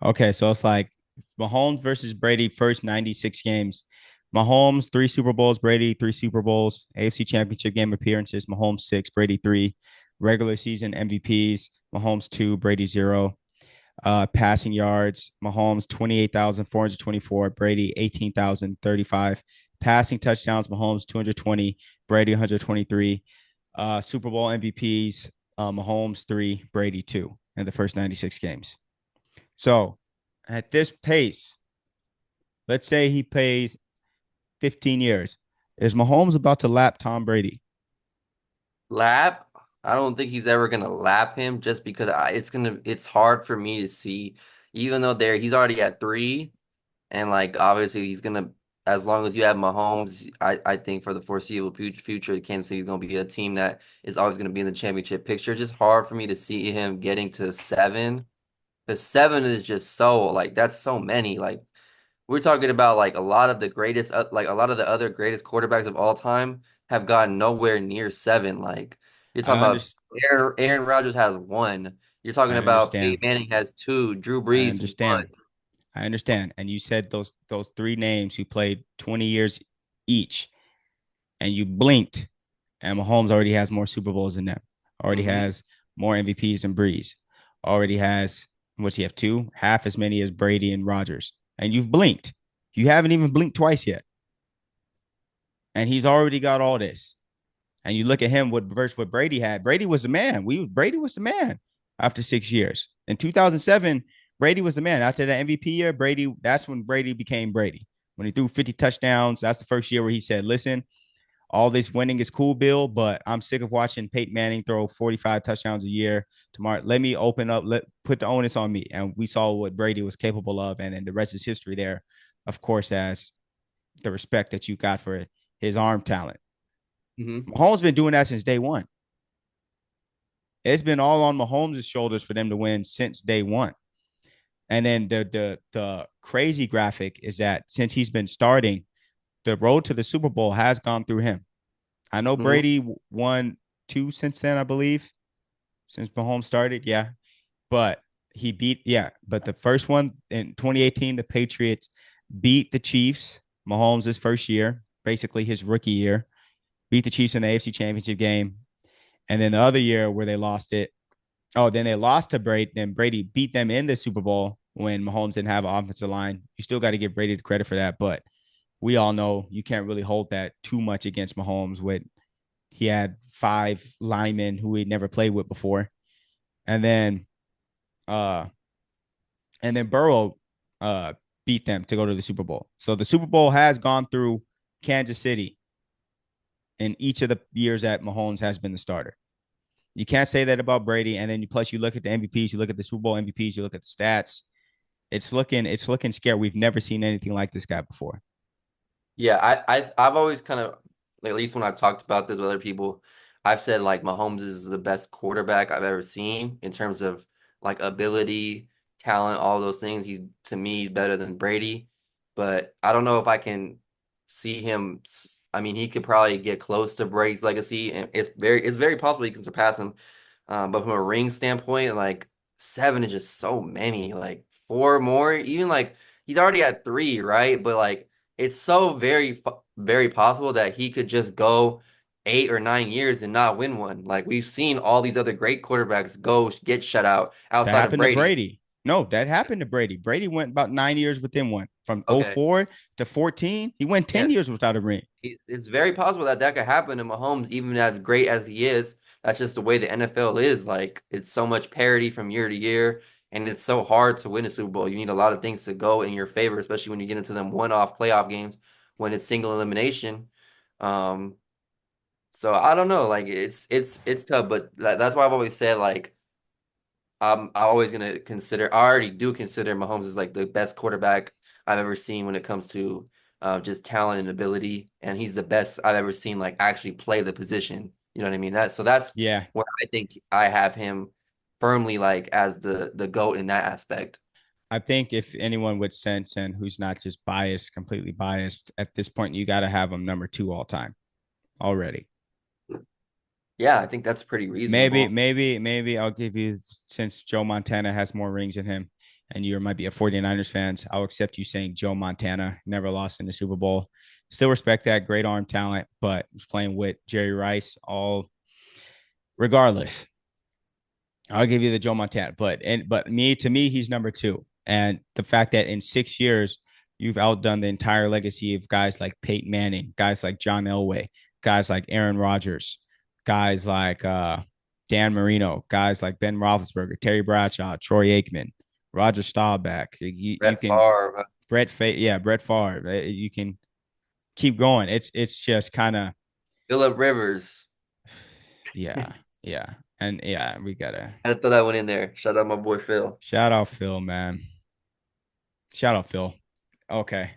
Okay, so it's like Mahomes versus Brady first 96 games. Mahomes, 3 Super Bowls, Brady, 3 Super Bowls, AFC Championship game appearances, Mahomes 6, Brady 3, regular season MVPs, Mahomes 2, Brady 0. Passing yards, Mahomes 28,424, Brady 18,035. Passing touchdowns, Mahomes 220, Brady 123. Super Bowl MVPs, Mahomes 3, Brady 2 in the first 96 games. So at this pace, let's say he plays 15 years. Is Mahomes about to lap Tom Brady? Lap? I don't think he's ever gonna lap him just because it's hard for me to see, even though he's already at three, and like obviously he's gonna, as long as you have Mahomes, I think for the foreseeable future, Kansas City is gonna be a team that is always gonna be in the championship picture. It's just hard for me to see him getting to seven. Because seven is just so like that's so many. Like we're talking about like a lot of the greatest, like a lot of the other greatest quarterbacks of all time have gotten nowhere near seven. Like you're talking I about understand. Aaron Rodgers has one. You're talking I about understand. Peyton Manning has two. Drew I Brees one. understand. I understand. And you said those three names who played 20 years each, and you blinked, and Mahomes already has more Super Bowls than them. Already Hmm. has more MVPs than Breeze. Already has what's he have two? Half as many as Brady and Rodgers. And you've blinked. You haven't even blinked twice yet. And he's already got all this. And you look at him with versus what Brady had. Brady was the man. Brady was the man after 6 years. In 2007, Brady was the man. After that MVP year, Brady, that's when Brady became Brady. When he threw 50 touchdowns, that's the first year where he said, listen, all this winning is cool, Bill, but I'm sick of watching Peyton Manning throw 45 touchdowns a year. Tomorrow, let me open up, let put the onus on me. And we saw what Brady was capable of, and then the rest is history there, of course, as the respect that you got for his arm talent. Hmm. Mahomes been doing that since day one. It's been all on Mahomes' shoulders for them to win since day one. And then the crazy graphic is that since he's been starting, the road to the Super Bowl has gone through him. I know Hmm. Brady won two since then, I believe, since Mahomes started. Yeah. But he beat, yeah. But the first one in 2018, the Patriots beat the Chiefs, Mahomes' first year, basically his rookie year, beat the Chiefs in the AFC Championship game. And then the other year where they lost it, oh, then they lost to Brady. Then Brady beat them in the Super Bowl when Mahomes didn't have an offensive line. You still got to give Brady the credit for that. But we all know you can't really hold that too much against Mahomes with he had 5 linemen who he'd never played with before. And then uh and then Burrow uh beat them to go to the Super Bowl. So the Super Bowl has gone through Kansas City in each of the years that Mahomes has been the starter. You can't say that about Brady. And then you look at the MVPs, you look at the Super Bowl MVPs, you look at the stats. It's looking scary. We've never seen anything like this guy before. Yeah, I've always kind of, like, at least when I've talked about this with other people, I've said like Mahomes is the best quarterback I've ever seen in terms of like ability, talent, all those things. He's to me he's better than Brady, but I don't know if I can see him. I mean, he could probably get close to Brady's legacy, and it's very possible he can surpass him. But from a ring standpoint, like seven is just so many. Like four more, even like he's already at three, right? But like it's so very possible that he could just go 8 or 9 years and not win one. Like we've seen all these other great quarterbacks go get shut out That outside of happened to Brady. Brady. No, that happened to Brady. Brady went about 9 years within one. From Okay. '04 to 14, he went 10 Yes. years without a ring. It's very possible that that could happen to Mahomes, even as great as he is. That's just the way the NFL is. Like, it's so much parity from year to year, and it's so hard to win a Super Bowl. You need a lot of things to go in your favor, especially when you get into them one-off playoff games when it's single elimination. Um, so I don't know. Like, it's tough, but that's why I've always said like I'm always gonna consider. I already do consider Mahomes as like the best quarterback I've ever seen when it comes to just talent and ability, and he's the best I've ever seen like actually play the position. You know what I mean? That's Yeah. where I think I have him firmly like as the GOAT in that aspect. I think if anyone with sense and who's not just biased, completely biased, at this point, you got to have him number 2 all time already. Yeah, I think that's pretty Maybe, reasonable. maybe, maybe I'll give you since Joe Montana has more rings than him. and you might be a 49ers fans, I'll accept you saying Joe Montana never lost in the Super Bowl. Still respect that great arm talent, but was playing with Jerry Rice. All regardless, I'll give you the Joe Montana. But me to me, he's number two. And the fact that in 6 years you've outdone the entire legacy of guys like Peyton Manning, guys like John Elway, guys like Aaron Rodgers, guys like Dan Marino, guys like Ben Roethlisberger, Terry Bradshaw, Troy Aikman, Roger Staubach. You Brett can Favre, Brett Favre. You can keep going. It's just kind of Phillip Rivers. yeah, yeah, and yeah. We gotta I had to throw that one in there. Shout out my boy Phil. shout out Phil, man. Shout out Phil. Okay.